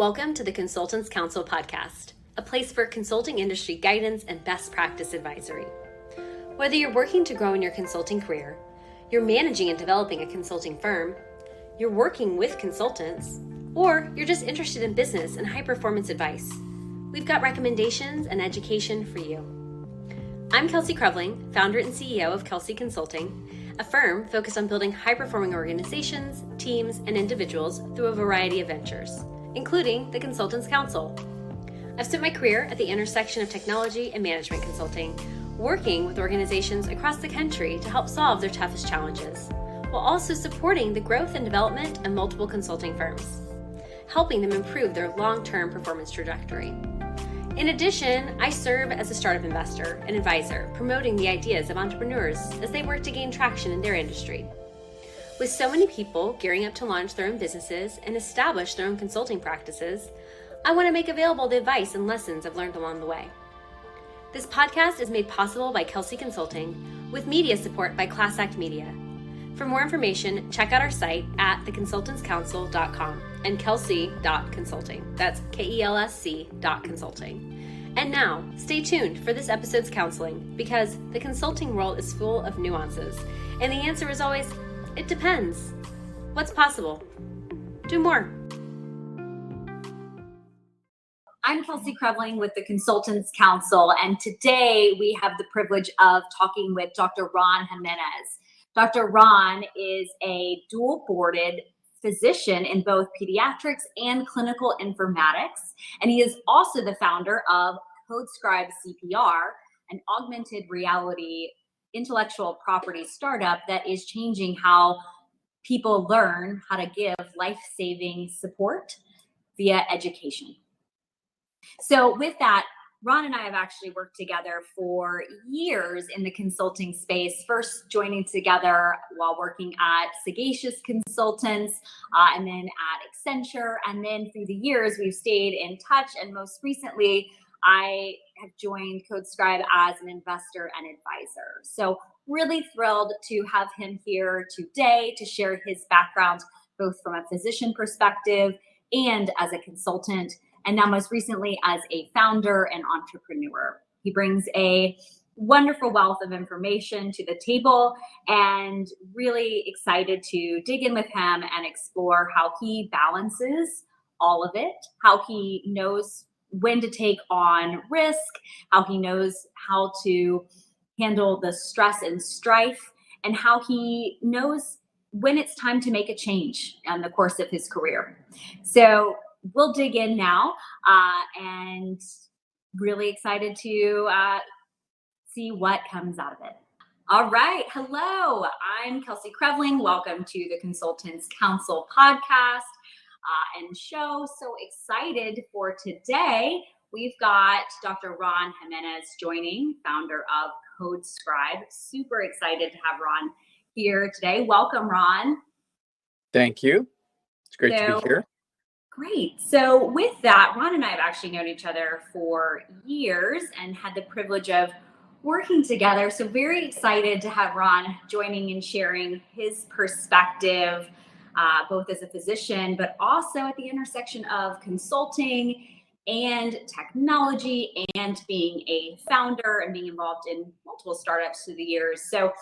Welcome to the Consultants Council podcast, a place for consulting industry guidance and best practice advisory. Whether you're working to grow in your consulting career, you're managing and developing a consulting firm, you're working with consultants, or you're just interested in business and high-performance advice, we've got recommendations and education for you. I'm Kelsey Creveling, founder and CEO of Kelsey Consulting, a firm focused on building high-performing organizations, teams, and individuals through a variety of ventures, including the Consultants Council. I've spent my career at the intersection of technology and management consulting, working with organizations across the country to help solve their toughest challenges, while also supporting the growth and development of multiple consulting firms, helping them improve their long-term performance trajectory. In addition, I serve as a startup investor and advisor, promoting the ideas of entrepreneurs as they work to gain traction in their industry. With so many people gearing up to launch their own businesses and establish their own consulting practices, I want to make available the advice and lessons I've learned along the way. This podcast is made possible by Kelsey Consulting, with media support by Class Act Media. For more information, check out our site at theconsultantscouncil.com and kelsey.consulting. That's KELSC.consulting. And now, stay tuned for this episode's counseling, because the consulting world is full of nuances, and the answer is always, it depends. What's possible? Do more. I'm Kelsey Creveling with the Consultants Council, and today we have the privilege of talking with Dr. Ron Jiménez. Dr. Ron is a dual-boarded physician in both pediatrics and clinical informatics, and he is also the founder of CodeScribe CPR, an augmented reality intellectual property startup that is changing how people learn how to give life-saving support via education. So with that, Ron and I have actually worked together for years in the consulting space, first joining together while working at Sagacious Consultants, and then at Accenture. And then through the years, we've stayed in touch. And most recently, I have joined CodeScribe as an investor and advisor. So really thrilled to have him here today to share his background, both from a physician perspective and as a consultant, and now most recently as a founder and entrepreneur. He brings a wonderful wealth of information to the table, and really excited to dig in with him and explore how he balances all of it, how he knows when to take on risk, how he knows how to handle the stress and strife, and how he knows when it's time to make a change in the course of his career. So we'll dig in now, and really excited to see what comes out of it. All right. Hello, I'm Kelsey Creveling. Welcome to the Consultants Council podcast and show. So excited for today. We've got Dr. Ron Jiménez joining, founder of CodeScribe. Super excited to have Ron here today. Welcome, Ron. Thank you. It's great to be here. Great. So with that, Ron and I have actually known each other for years and had the privilege of working together. So very excited to have Ron joining and sharing his perspective, both as a physician, but also at the intersection of consulting and technology, and being a founder and being involved in multiple startups through the years. So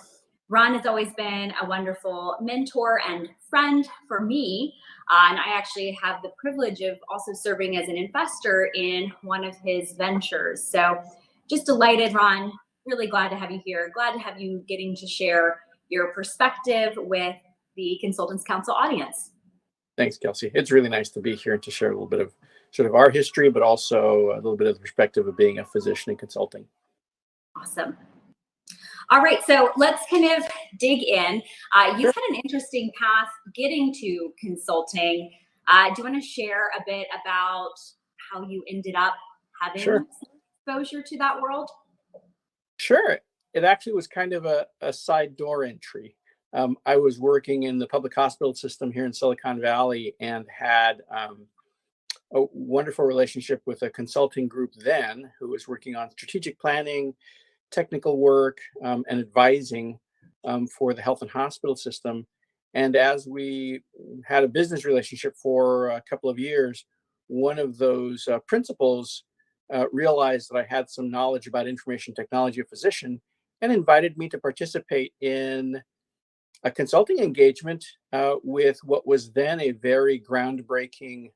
Ron has always been a wonderful mentor and friend for me. And I actually have the privilege of also serving as an investor in one of his ventures. So just delighted, Ron. Really glad to have you here. Glad to have you getting to share your perspective with the Consultants Council audience. Thanks, Kelsey. It's really nice to be here and to share a little bit of sort of our history, but also a little bit of the perspective of being a physician in consulting. Awesome. All right, so let's kind of dig in. You've had an interesting path getting to consulting. Do you want to share a bit about how you ended up having exposure to that world? Sure. It actually was kind of a side door entry. I was working in the public hospital system here in Silicon Valley and had a wonderful relationship with a consulting group then who was working on strategic planning, technical work, and advising for the health and hospital system. And as we had a business relationship for a couple of years, one of those principals realized that I had some knowledge about information technology, a physician, and invited me to participate in a consulting engagement with what was then a very groundbreaking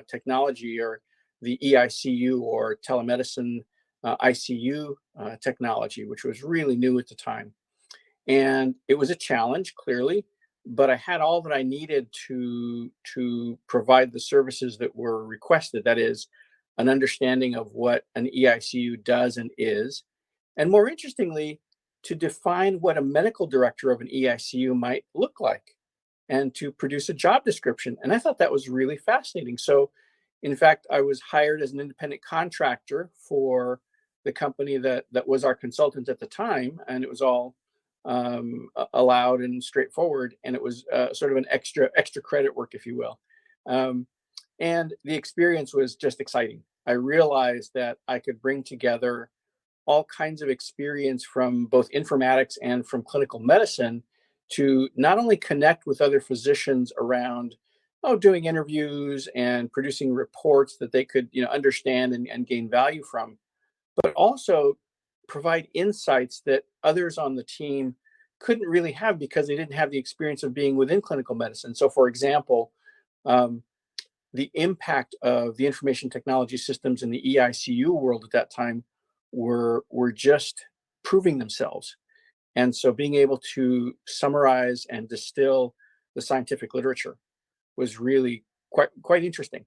technology, or the EICU, or telemedicine ICU technology, which was really new at the time. And it was a challenge, clearly, but I had all that I needed to provide the services that were requested. That is, an understanding of what an EICU does and is, and more interestingly, to define what a medical director of an EICU might look like, and to produce a job description. And I thought that was really fascinating. So, in fact, I was hired as an independent contractor for the company that was our consultant at the time, and it was all allowed and straightforward, and it was sort of an extra credit work, if you will. And the experience was just exciting. I realized that I could bring together all kinds of experience from both informatics and from clinical medicine to not only connect with other physicians around doing interviews and producing reports that they could understand and gain value from, but also provide insights that others on the team couldn't really have because they didn't have the experience of being within clinical medicine. So, for example, the impact of the information technology systems in the EICU world at that time were just proving themselves. And so being able to summarize and distill the scientific literature was really quite interesting.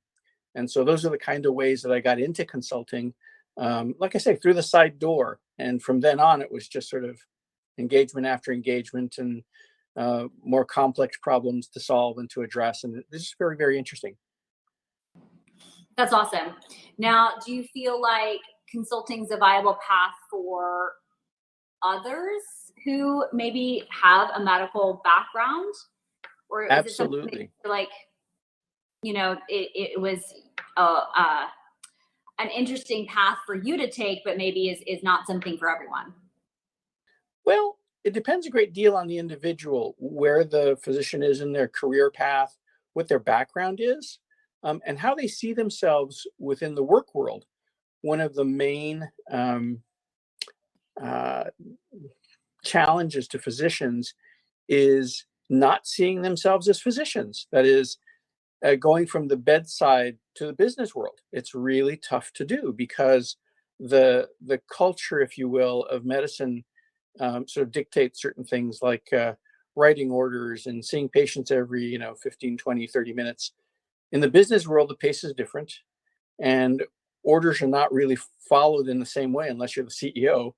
And so those are the kind of ways that I got into consulting, like I say, through the side door. And from then on, it was just sort of engagement after engagement, and more complex problems to solve and to address. And this is very, very interesting. That's awesome. Now, do you feel like consulting is a viable path for others who maybe have a medical background? Or is Absolutely. it something that, like, it was an interesting path for you to take, but maybe is not something for everyone? Well, it depends a great deal on the individual, where the physician is in their career path, what their background is, and how they see themselves within the work world. One of the main challenges to physicians is not seeing themselves as physicians. That is, going from the bedside to the business world. It's really tough to do because the culture, if you will, of medicine sort of dictates certain things like writing orders and seeing patients every 15, 20, 30 minutes. In the business world, the pace is different, and orders are not really followed in the same way unless you're the CEO.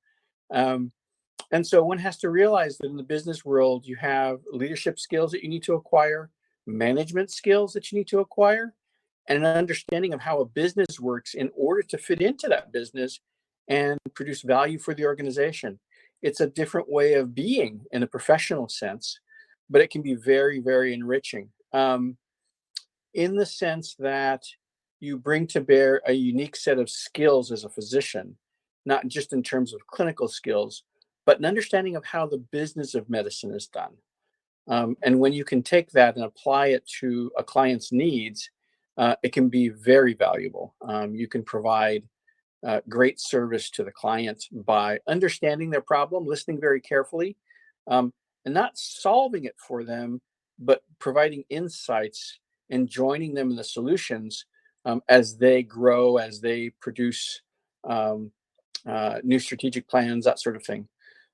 And so one has to realize that in the business world, you have leadership skills that you need to acquire, management skills that you need to acquire, and an understanding of how a business works in order to fit into that business and produce value for the organization. It's a different way of being in a professional sense, but it can be very, very enriching, in the sense that you bring to bear a unique set of skills as a physician, not just in terms of clinical skills, but an understanding of how the business of medicine is done. And when you can take that and apply it to a client's needs, it can be very valuable. You can provide great service to the client by understanding their problem, listening very carefully, and not solving it for them, but providing insights and joining them in the solutions as they grow, as they produce new strategic plans, that sort of thing.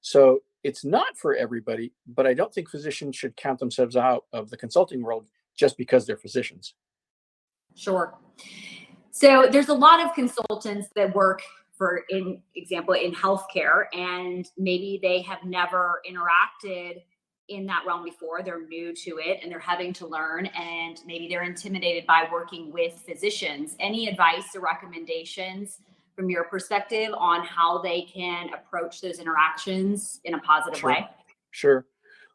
So it's not for everybody, but I don't think physicians should count themselves out of the consulting world just because they're physicians. Sure. So there's a lot of consultants that work, for in example, in healthcare, and maybe they have never interacted in that realm before. They're new to it and they're having to learn, and maybe they're intimidated by working with physicians. Any advice or recommendations from your perspective on how they can approach those interactions in a positive way? Sure.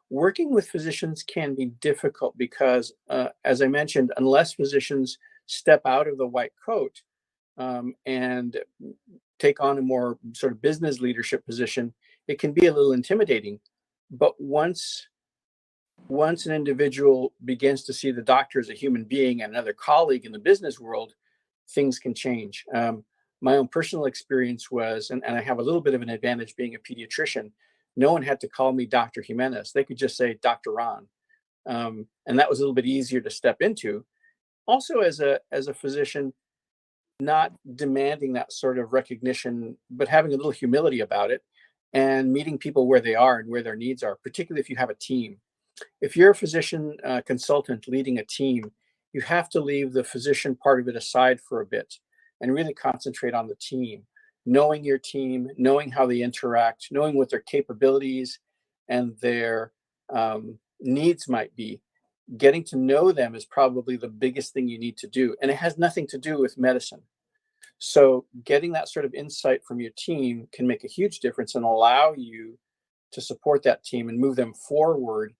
Working with physicians can be difficult because, as I mentioned, unless physicians step out of the white coat and take on a more sort of business leadership position, it can be a little intimidating. But once an individual begins to see the doctor as a human being and another colleague in the business world, things can change. My own personal experience was, and I have a little bit of an advantage being a pediatrician, no one had to call me Dr. Jiménez. They could just say Dr. Ron. And that was a little bit easier to step into. Also, as a physician, not demanding that sort of recognition, but having a little humility about it and meeting people where they are and where their needs are, particularly if you have a team. If you're a physician consultant leading a team, you have to leave the physician part of it aside for a bit and really concentrate on the team, knowing your team, knowing how they interact, knowing what their capabilities and their needs might be. Getting to know them is probably the biggest thing you need to do. And it has nothing to do with medicine. So getting that sort of insight from your team can make a huge difference and allow you to support that team and move them forward.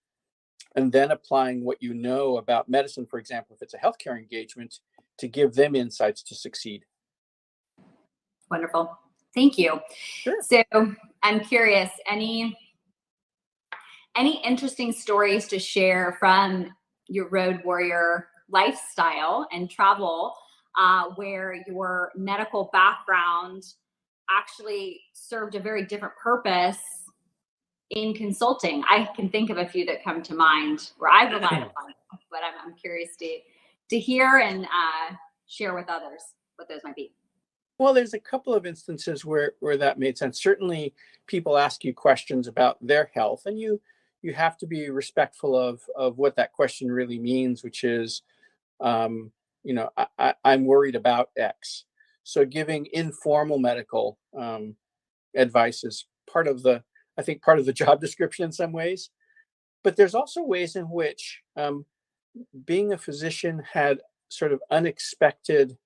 And then applying what you know about medicine, for example, if it's a healthcare engagement, to give them insights to succeed. Wonderful. Thank you. Sure. So I'm curious, any interesting stories to share from your road warrior lifestyle and travel where your medical background actually served a very different purpose in consulting? I can think of a few that come to mind where I've relied upon it, but I'm curious to hear and share with others what those might be. Well, there's a couple of instances where that made sense. Certainly, people ask you questions about their health, and you have to be respectful of what that question really means, which is, I'm worried about X. So giving informal medical advice is part of the job description in some ways. But there's also ways in which being a physician had sort of unexpected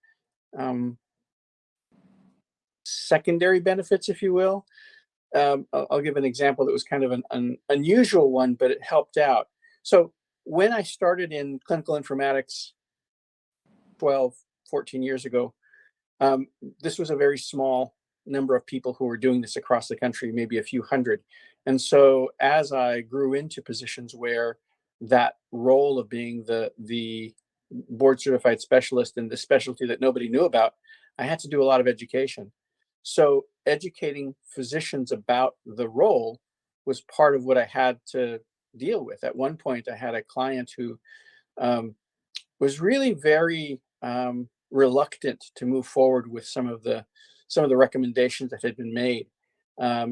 secondary benefits, if you will. I'll give an example that was kind of an unusual one, but it helped out. So when I started in clinical informatics 12, 14 years ago, this was a very small number of people who were doing this across the country, maybe a few hundred. And so as I grew into positions where that role of being the board certified specialist in the specialty that nobody knew about, I had to do a lot of education. So educating physicians about the role was part of what I had to deal with. At one point, I had a client who was really very reluctant to move forward with some of the recommendations that had been made.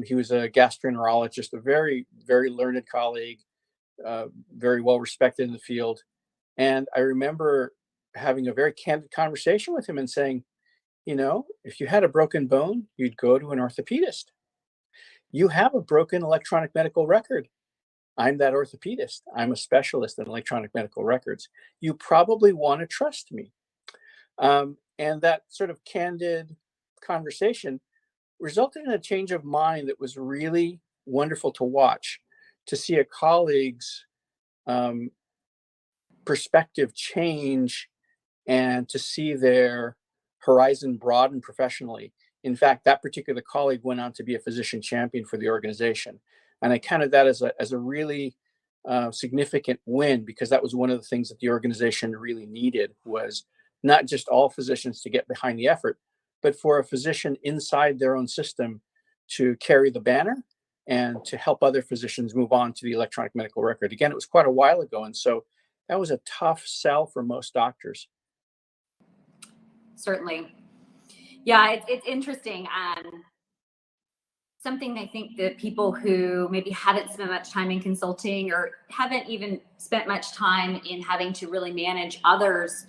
He was a gastroenterologist, a very, very learned colleague, very well respected in the field. And I remember having a very candid conversation with him and saying, if you had a broken bone, you'd go to an orthopedist. You have a broken electronic medical record. I'm that orthopedist. I'm a specialist in electronic medical records. You probably want to trust me. And that sort of candid conversation resulted in a change of mind that was really wonderful to watch, to see a colleague's perspective change and to see their horizon broaden professionally. In fact, that particular colleague went on to be a physician champion for the organization. And I counted that as a really significant win, because that was one of the things that the organization really needed, was not just all physicians to get behind the effort, but for a physician inside their own system to carry the banner and to help other physicians move on to the electronic medical record. Again, it was quite a while ago. And so that was a tough sell for most doctors. Certainly. Yeah, it's interesting. Something I think that people who maybe haven't spent much time in consulting or haven't even spent much time in having to really manage others,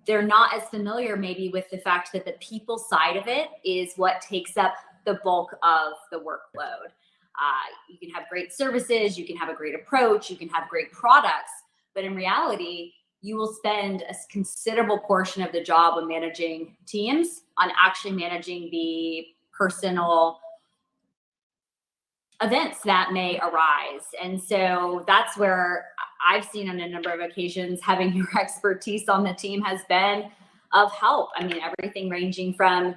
they're not as familiar maybe with the fact that the people side of it is what takes up the bulk of the workload. You can have great services, you can have a great approach, you can have great products, but in reality, you will spend a considerable portion of the job on managing teams, on actually managing the personal events that may arise. And so that's where I've seen on a number of occasions, having your expertise on the team has been of help. I mean, everything ranging from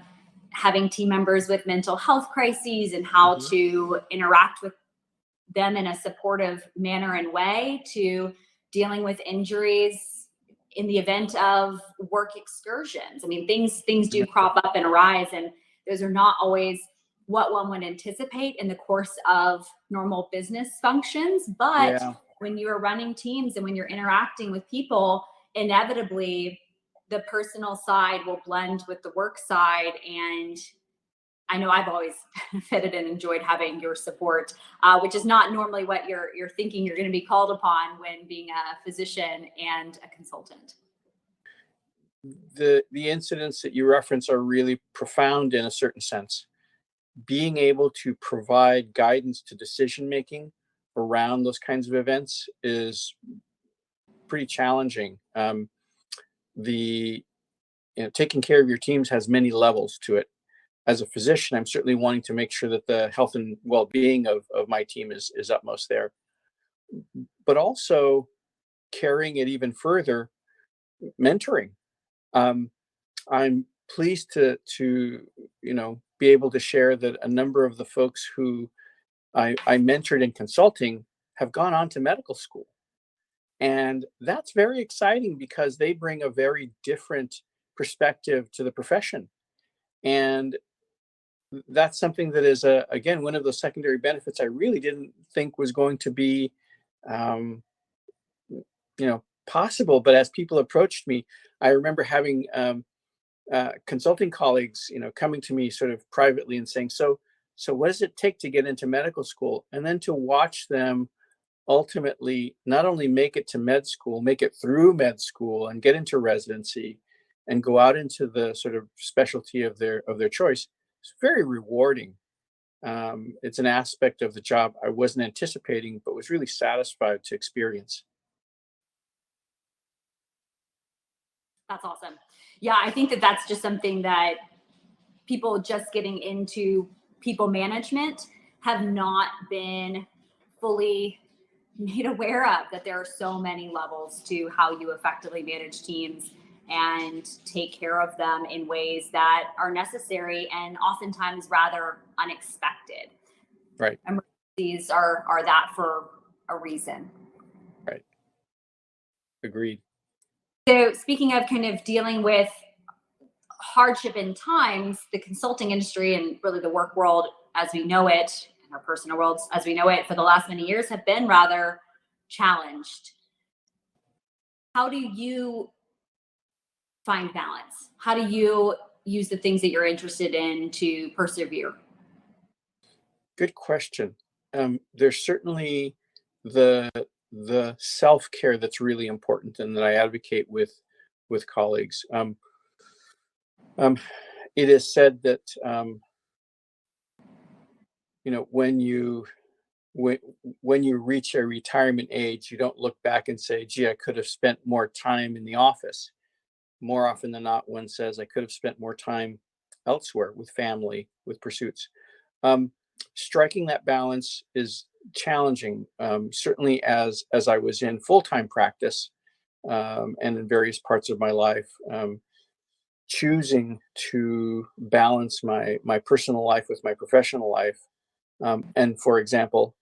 having team members with mental health crises and how to interact with them in a supportive manner and way, to dealing with injuries in the event of work excursions. I mean, things do crop up and arise, and those are not always what one would anticipate in the course of normal business functions. But Yeah. when you are running teams and when you're interacting with people, inevitably the personal side will blend with the work side. And I know I've always benefited and enjoyed having your support, which is not normally what you're thinking you're going to be called upon when being a physician and a consultant. The incidents that you reference are really profound in a certain sense. Being able to provide guidance to decision making around those kinds of events is pretty challenging. The taking care of your teams has many levels to it. As a physician, I'm certainly wanting to make sure that the health and well-being of my team is utmost there. But also carrying it even further, mentoring. I'm pleased to be able to share that a number of the folks who I mentored in consulting have gone on to medical school. And that's very exciting because they bring a very different perspective to the profession. And that's something that is, again, one of those secondary benefits I really didn't think was going to be, possible. But as people approached me, I remember having consulting colleagues, coming to me sort of privately and saying, so what does it take to get into medical school? And then to watch them ultimately not only make it to med school, make it through med school and get into residency and go out into the sort of specialty of their choice. It's very rewarding. It's an aspect of the job I wasn't anticipating, but was really satisfied to experience. That's awesome. Yeah, I think that that's just something that people just getting into people management have not been fully made aware of, that there are so many levels to how you effectively manage teams and take care of them in ways that are necessary and oftentimes rather unexpected. Right. Emergencies are that for a reason. Right. Agreed. So speaking of kind of dealing with hardship in times, the consulting industry and really the work world as we know it, and our personal worlds as we know it for the last many years have been rather challenged. How do you find balance? How do you use the things that you're interested in to persevere? Good question. There's certainly the self-care that's really important and that I advocate with colleagues. It is said that when you reach a retirement age, you don't look back and say, "Gee, I could have spent more time in the office." More often than not, one says, "I could have spent more time elsewhere with family, with pursuits." Striking that balance is challenging. Certainly, as I was in full-time practice and in various parts of my life. Choosing to balance my personal life with my professional life, and for example,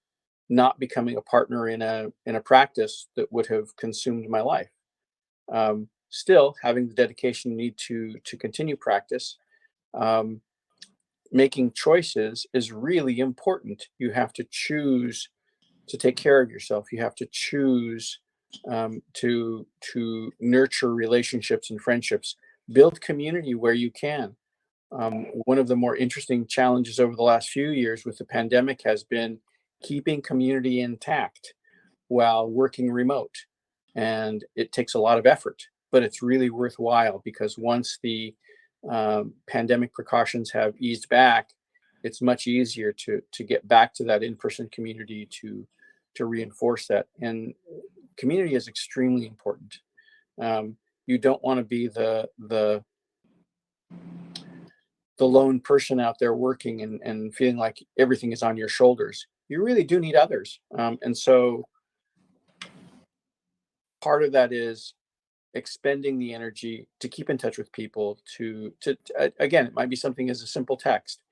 not becoming a partner in a practice that would have consumed my life. Still having the dedication need to continue practice. Making choices is really important. You have to choose to take care of yourself. You have to choose to nurture relationships and friendships. Build community where you can. One of the more interesting challenges over the last few years with the pandemic has been keeping community intact while working remote. And it takes a lot of effort, but it's really worthwhile because once the pandemic precautions have eased back, it's much easier to get back to that in-person community to reinforce that. And community is extremely important. You don't want to be the lone person out there working and feeling like everything is on your shoulders. You really do need others. And so part of that is expending the energy to keep in touch with people, to again, it might be something as a simple text,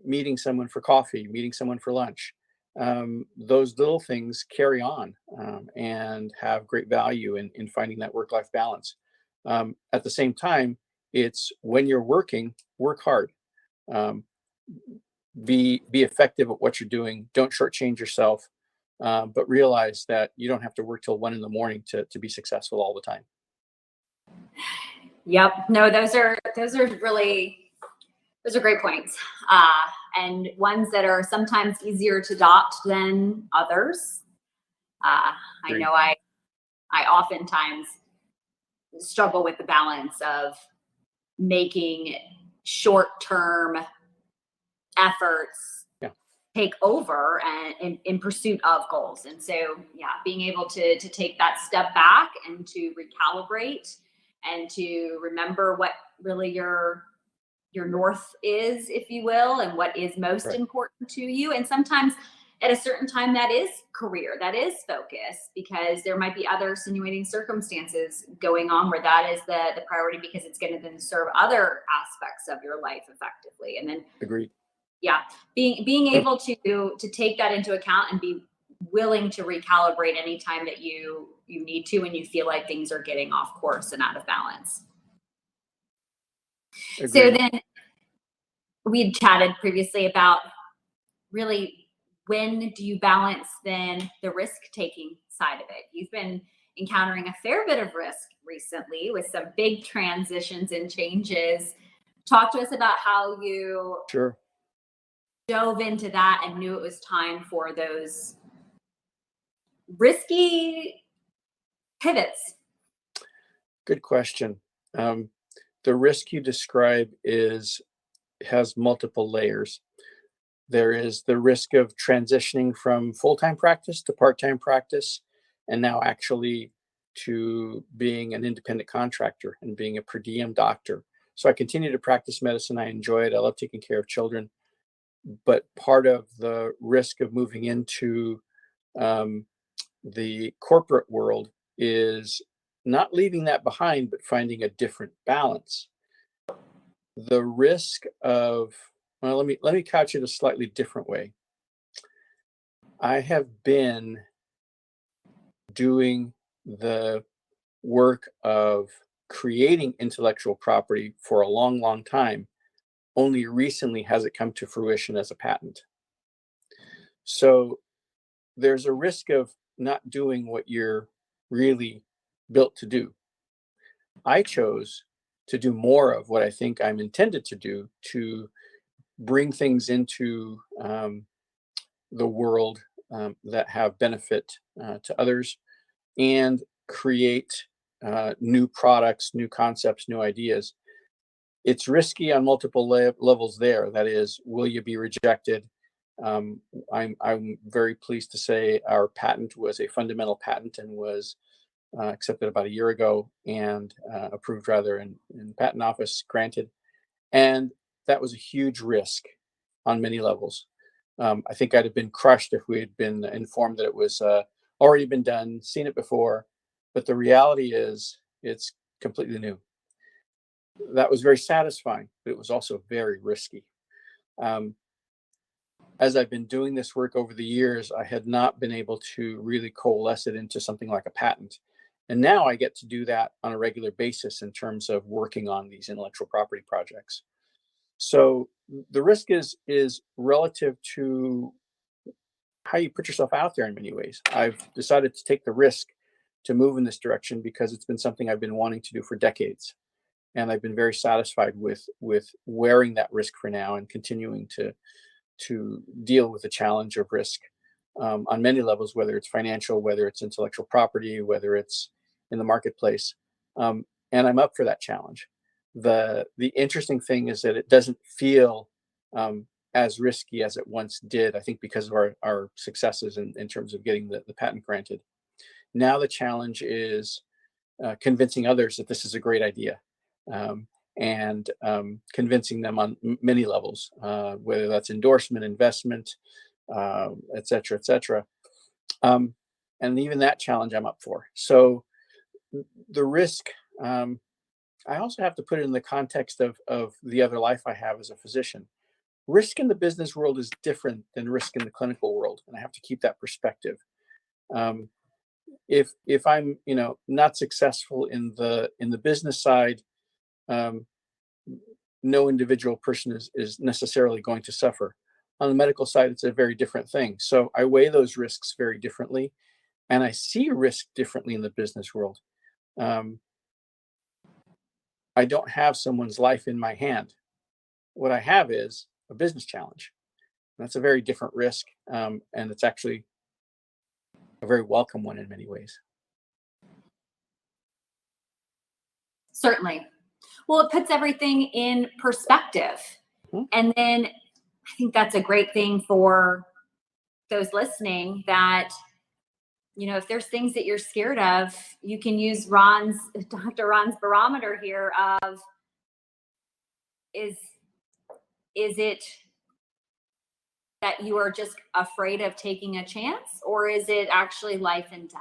meeting someone for coffee, meeting someone for lunch, those little things carry on and have great value in finding that work-life balance. At the same time, it's when you're working, work hard. Be effective at what you're doing. Don't shortchange yourself, but realize that you don't have to work till 1 a.m. to be successful all the time. Yep. No, those are great points. And ones that are sometimes easier to adopt than others. I know I oftentimes struggle with the balance of making short-term efforts take over and in pursuit of goals. And so, being able to take that step back and to recalibrate and to remember what really your north is, if you will, and what is most important to you. And sometimes at a certain time that is career, that is focus, because there might be other extenuating circumstances going on where that is the priority, because it's going to then serve other aspects of your life effectively. And then agreed. Being able to take that into account and be willing to recalibrate anytime that you need to when you feel like things are getting off course and out of balance. Agreed. So then we had chatted previously about really when do you balance then the risk-taking side of it? You've been encountering a fair bit of risk recently with some big transitions and changes. Talk to us about how you dove into that and knew it was time for those risky pivots. Good question. The risk you describe has multiple layers. There is the risk of transitioning from full-time practice to part-time practice, and now actually to being an independent contractor and being a per diem doctor. So I continue to practice medicine. I enjoy it. I love taking care of children. But part of the risk of moving into the corporate world is not leaving that behind, but finding a different balance. The risk of, well, let me couch it a slightly different way. I have been doing the work of creating intellectual property for a long, long time. Only recently has it come to fruition as a patent. So there's a risk of not doing what you're really built to do. I chose to do more of what I think I'm intended to do, to bring things into the world that have benefit to others, and create new products, new concepts, new ideas. It's risky on multiple levels there. That is, will you be rejected? I'm very pleased to say our patent was a fundamental patent and was accepted about a year ago and approved rather in patent office, granted. And that was a huge risk on many levels. I think I'd have been crushed if we had been informed that it was already been done, seen it before. But the reality is it's completely new. That was very satisfying, but it was also very risky. As I've been doing this work over the years, I had not been able to really coalesce it into something like a patent. And now I get to do that on a regular basis in terms of working on these intellectual property projects. So the risk is relative to how you put yourself out there in many ways. I've decided to take the risk to move in this direction because it's been something I've been wanting to do for decades. And I've been very satisfied with wearing that risk for now and continuing to deal with the challenge of risk on many levels, whether it's financial, whether it's intellectual property, whether it's in the marketplace. And I'm up for that challenge. The interesting thing is that it doesn't feel as risky as it once did, I think because of our successes in terms of getting the patent granted. Now the challenge is convincing others that this is a great idea. And convincing them on many levels, whether that's endorsement, investment, et cetera, et cetera. And even that challenge I'm up for. So the risk, I also have to put it in the context of the other life I have as a physician. risk in the business world is different than risk in the clinical world, and I have to keep that perspective. If I'm not successful in the business side, no individual person is necessarily going to suffer. On the medical side, it's a very different thing. So I weigh those risks very differently, and I see risk differently in the business world. I don't have someone's life in my hand. What I have is a business challenge. That's a very different risk, and it's actually a very welcome one in many ways. Certainly. Well, it puts everything in perspective. And then I think that's a great thing for those listening, that, if there's things that you're scared of, you can use Dr. Ron's barometer here of, is it that you are just afraid of taking a chance, or is it actually life and death?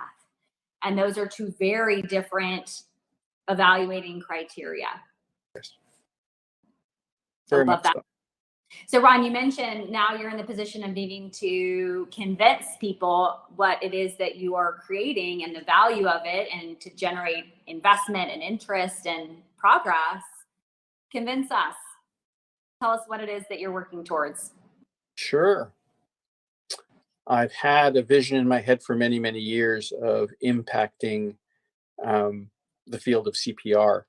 And those are two very different evaluating criteria. Yes. I love that. So Ron, you mentioned now you're in the position of needing to convince people what it is that you are creating and the value of it, and to generate investment and interest and progress. Convince us. Tell us what it is that you're working towards. Sure. I've had a vision in my head for many, many years of impacting the field of CPR.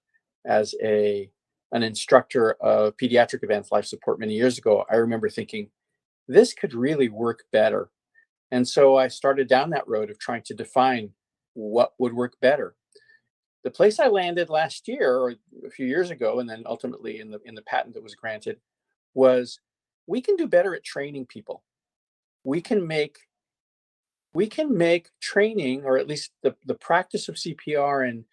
As an instructor of pediatric advanced life support many years ago, I remember thinking, this could really work better. And so I started down that road of trying to define what would work better. The place I landed last year, or a few years ago, and then ultimately in the patent that was granted, was we can do better at training people. We can make training, or at least the practice of CPR, and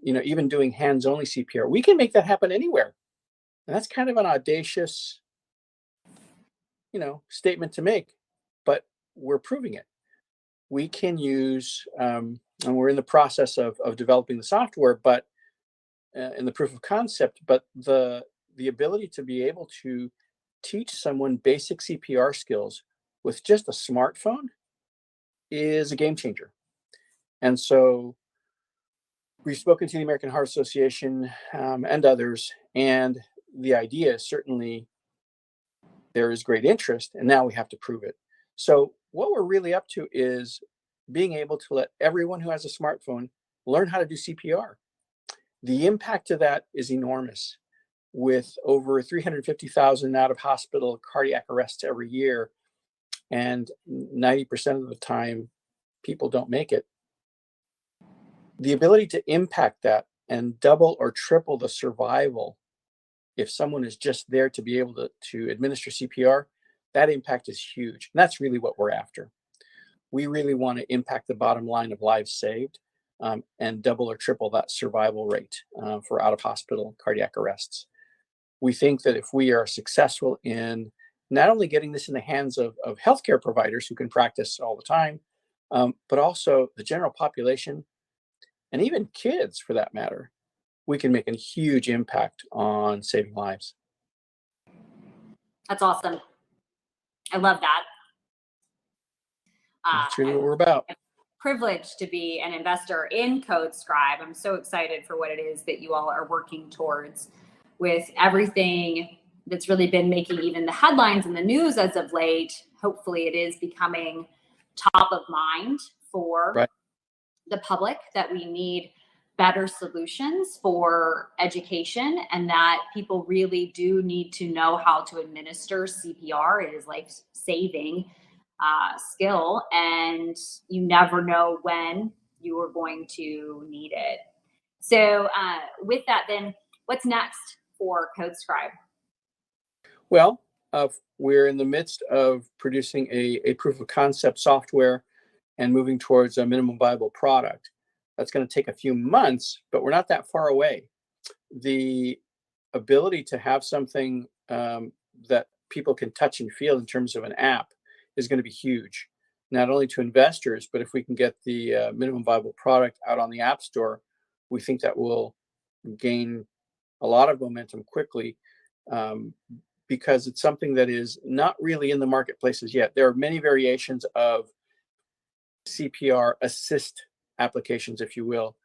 even doing hands-only CPR, we can make that happen anywhere. And that's kind of an audacious, statement to make, but we're proving it. We can use, and we're in the process of developing the software, but in the proof of concept, but the ability to be able to teach someone basic CPR skills with just a smartphone is a game changer. And so we've spoken to the American Heart Association and others, and the idea is certainly there is great interest, and now we have to prove it. So what we're really up to is being able to let everyone who has a smartphone learn how to do CPR. The impact of that is enormous. With over 350,000 out of hospital cardiac arrests every year, and 90% of the time people don't make it. The ability to impact that and double or triple the survival, if someone is just there to be able to administer CPR, that impact is huge. And that's really what we're after. We really want to impact the bottom line of lives saved, and double or triple that survival rate for out-of-hospital cardiac arrests. We think that if we are successful in not only getting this in the hands of healthcare providers who can practice all the time, but also the general population, and even kids for that matter, we can make a huge impact on saving lives. That's awesome. I love that. That's really what we're about. Privileged to be an investor in CodeScribe. I'm so excited for what it is that you all are working towards, with everything that's really been making even the headlines in the news as of late. Hopefully it is becoming top of mind for the public, that we need better solutions for education, and that people really do need to know how to administer CPR. It is life-saving skill, and you never know when you are going to need it. So with that, then what's next for CodeScribe? Well, we're in the midst of producing a proof of concept software and moving towards a minimum viable product. That's going to take a few months, but we're not that far away. The ability to have something that people can touch and feel in terms of an app is going to be huge, not only to investors, but if we can get the minimum viable product out on the App Store, we think that will gain a lot of momentum quickly, because it's something that is not really in the marketplaces yet. There are many variations of CPR assist applications, if you will,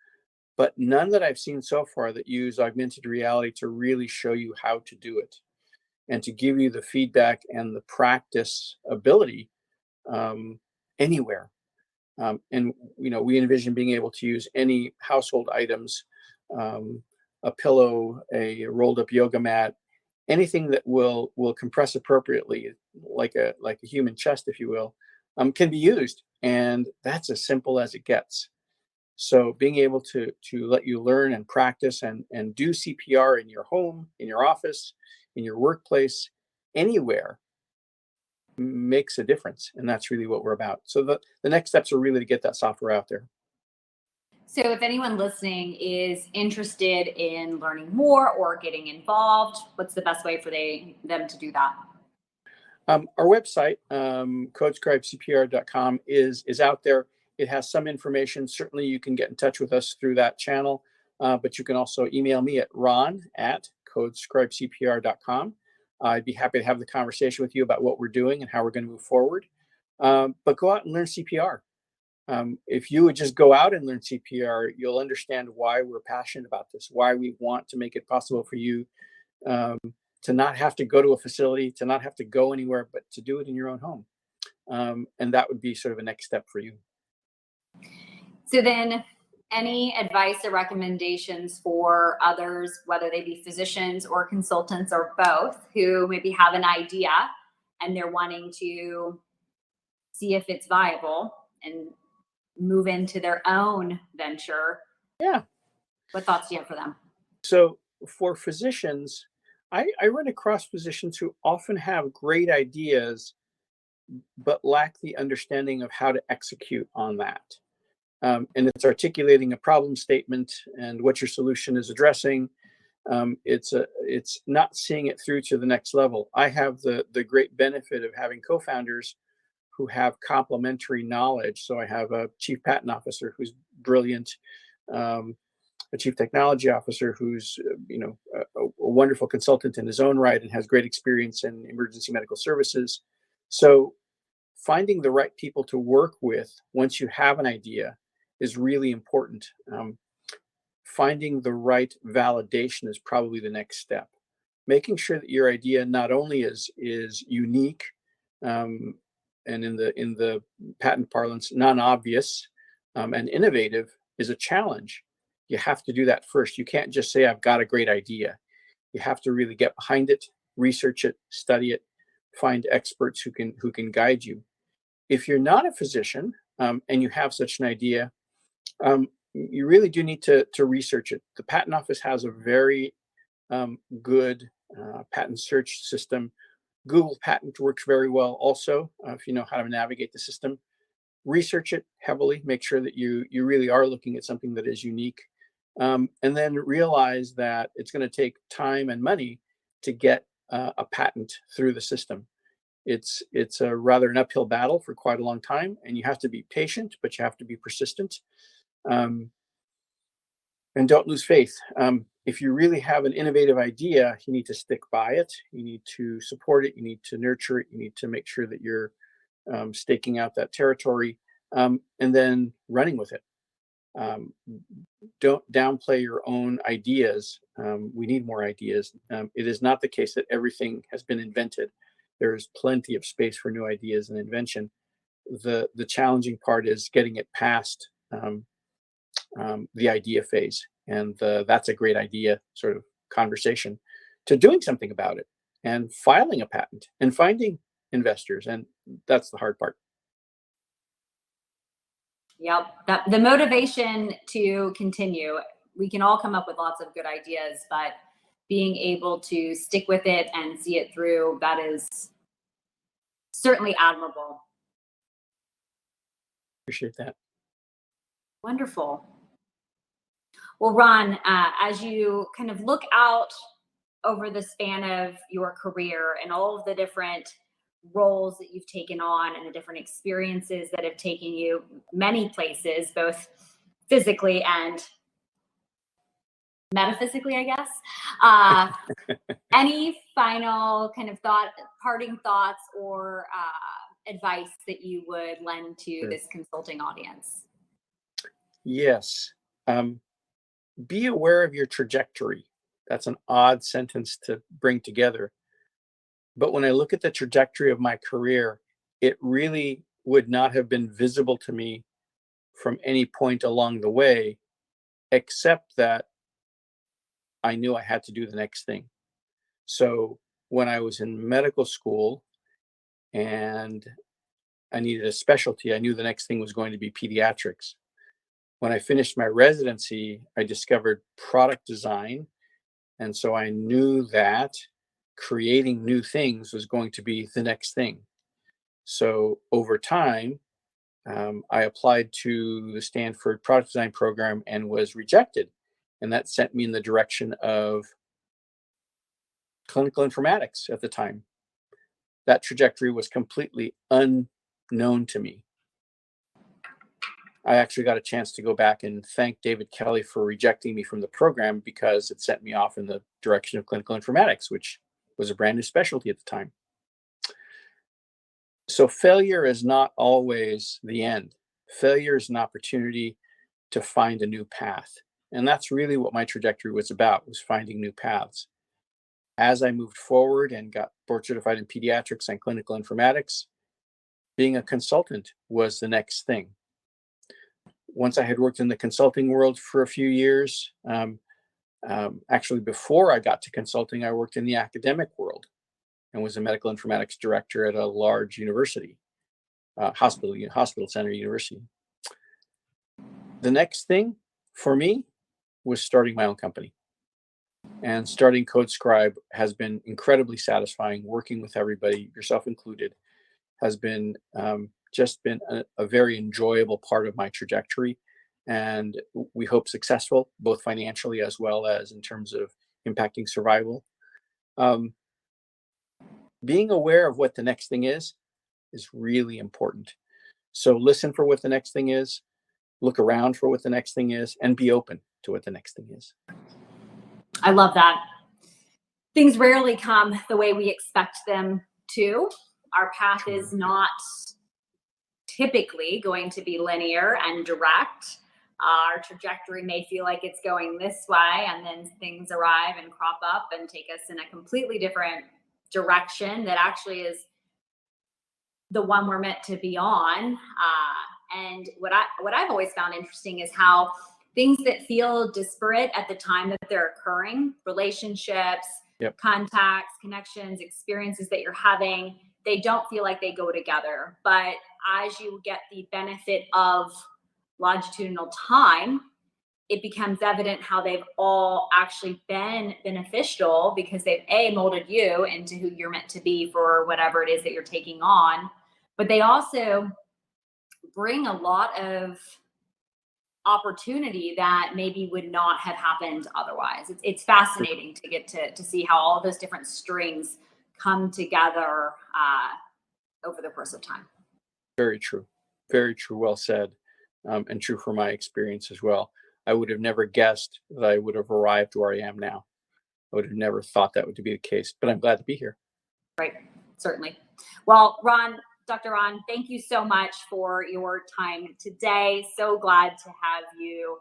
but none that I've seen so far that use augmented reality to really show you how to do it and to give you the feedback and the practice ability anywhere. And we envision being able to use any household items, a pillow, a rolled up yoga mat, anything that will compress appropriately, like a human chest, if you will, can be used. And that's as simple as it gets. So being able to let you learn and practice and do CPR in your home, in your office, in your workplace, anywhere, makes a difference. And that's really what we're about. So the next steps are really to get that software out there. So if anyone listening is interested in learning more or getting involved, what's the best way for them to do that? Our website, CodeScribeCPR.com, is out there. It has some information. Certainly you can get in touch with us through that channel, but you can also email me at ron@CodeScribeCPR.com. I'd be happy to have the conversation with you about what we're doing and how we're going to move forward. But go out and learn CPR. If you would just go out and learn CPR, you'll understand why we're passionate about this, why we want to make it possible for you to not have to go to a facility, to not have to go anywhere, but to do it in your own home. And that would be sort of a next step for you. So then, any advice or recommendations for others, whether they be physicians or consultants or both, who maybe have an idea and they're wanting to see if it's viable and move into their own venture? Yeah. What thoughts do you have for them? So for physicians, I run across physicians who often have great ideas, but lack the understanding of how to execute on that. And it's articulating a problem statement and what your solution is addressing. It's not seeing it through to the next level. I have the great benefit of having co-founders who have complementary knowledge. So I have a chief patent officer who's brilliant, a chief technology officer who's a wonderful consultant in his own right and has great experience in emergency medical services. So finding the right people to work with once you have an idea is really important. Finding the right validation is probably the next step. Making sure that your idea not only is unique, and in the patent parlance, non-obvious, and innovative is a challenge. You have to do that first. You can't just say, I've got a great idea. You have to really get behind it, research it, study it, find experts who can guide you. If you're not a physician and you have such an idea, you really do need to research it. The patent office has a very good patent search system. Google Patent works very well also, if you know how to navigate the system. Research it heavily, make sure that you really are looking at something that is unique, and then realize that it's going to take time and money to get a patent through the system. It's a rather an uphill battle for quite a long time, and you have to be patient, but you have to be persistent, and don't lose faith. If you really have an innovative idea, you need to stick by it. You need to support it. You need to nurture it. You need to make sure that you're staking out that territory, and then running with it. Don't downplay your own ideas. We need more ideas. It is not the case that everything has been invented. There is plenty of space for new ideas and invention. The challenging part is getting it past the idea phase, and that's a great idea sort of conversation, to doing something about it and filing a patent and finding investors, and that's the hard part. Yep, the motivation to continue. We can all come up with lots of good ideas, but being able to stick with it and see it through, that is certainly admirable. Appreciate that. Wonderful. Well, Ron, as you kind of look out over the span of your career and all of the different roles that you've taken on and the different experiences that have taken you many places, both physically and metaphysically, I guess, Any final kind of parting thoughts or advice that you would lend to Sure. this consulting audience? Yes. Be aware of your trajectory. That's an odd sentence to bring together. But when I look at the trajectory of my career, it really would not have been visible to me from any point along the way, except that I knew I had to do the next thing. So when I was in medical school and I needed a specialty, I knew the next thing was going to be pediatrics. When I finished my residency, I discovered product design. And so I knew that creating new things was going to be the next thing. So over time, I applied to the Stanford product design program and was rejected. And that sent me in the direction of clinical informatics at the time. That trajectory was completely unknown to me. I actually got a chance to go back and thank David Kelly for rejecting me from the program because it sent me off in the direction of clinical informatics, which was a brand new specialty at the time. So failure is not always the end. Failure is an opportunity to find a new path. And that's really what my trajectory was about, was finding new paths. As I moved forward and got board certified in pediatrics and clinical informatics, being a consultant was the next thing. Once I had worked in the consulting world for a few years, actually before I got to consulting, I worked in the academic world and was a medical informatics director at a large university, hospital center university. The next thing for me was starting my own company. And starting CodeScribe has been incredibly satisfying. Working with everybody, yourself included, has been just been a very enjoyable part of my trajectory. And we hope successful, both financially as well as in terms of impacting survival. Being aware of what the next thing is really important. So listen for what the next thing is, look around for what the next thing is, and be open to what the next thing is. I love that. Things rarely come the way we expect them to. Our path is not typically going to be linear and direct. Our trajectory may feel like it's going this way, and then things arrive and crop up and take us in a completely different direction that actually is the one we're meant to be on. And what I've always found interesting is how things that feel disparate at the time that they're occurring, relationships, Yep. contacts, connections, experiences that you're having, they don't feel like they go together. But as you get the benefit of longitudinal time, it becomes evident how they've all actually been beneficial because they've molded you into who you're meant to be for whatever it is that you're taking on. But they also bring a lot of opportunity that maybe would not have happened otherwise. It's fascinating to get to see how all those different strings come together over the course of time. Very true. Very true. Well said. And true for my experience as well. I would have never guessed that I would have arrived where I am now. I would have never thought that would be the case, but I'm glad to be here. Right. Certainly. Well, Dr. Ron, thank you so much for your time today. So glad to have you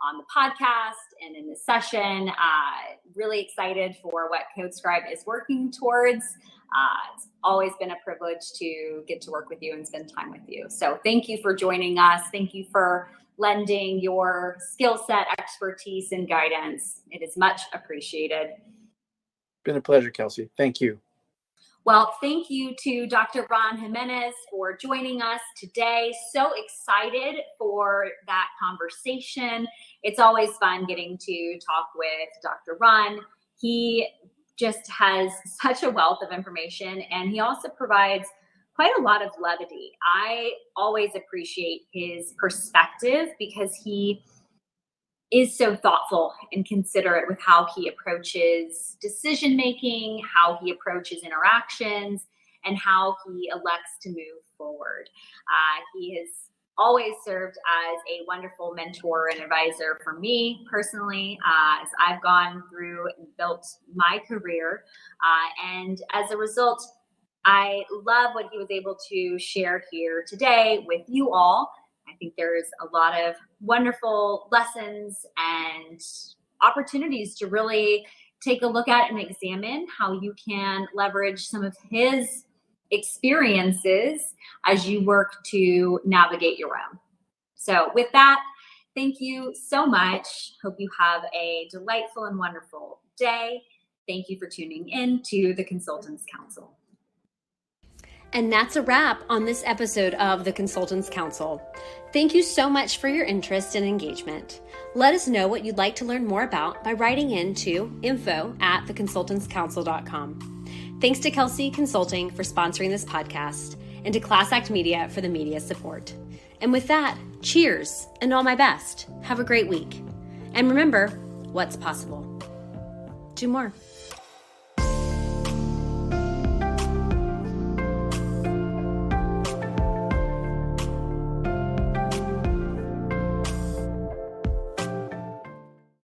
on the podcast and in this session. Really excited for what CodeScribe is working towards. It's always been a privilege to get to work with you and spend time with you. So thank you for joining us. Thank you for lending your skill set, expertise, and guidance. It is much appreciated. Been a pleasure, Kelsey. Thank you. Well, thank you to Dr. Ron Jiménez for joining us today. So excited for that conversation. It's always fun getting to talk with Dr. Ron. He just has such a wealth of information, and he also provides quite a lot of levity. I always appreciate his perspective because he is so thoughtful and considerate with how he approaches decision making, how he approaches interactions, and how he elects to move forward. He has always served as a wonderful mentor and advisor for me personally, as I've gone through and built my career. And as a result, I love what he was able to share here today with you all. I think there's a lot of wonderful lessons and opportunities to really take a look at and examine how you can leverage some of his experiences as you work to navigate your own. So with that, thank you so much. Hope you have a delightful and wonderful day. Thank you for tuning in to the Consultants Council. And that's a wrap on this episode of the Consultants Council. Thank you so much for your interest and engagement. Let us know what you'd like to learn more about by writing in to info@theconsultantscouncil.com. Thanks to Kelsey Consulting for sponsoring this podcast and to Class Act Media for the media support. And with that, cheers and all my best. Have a great week. And remember, what's possible? Do more.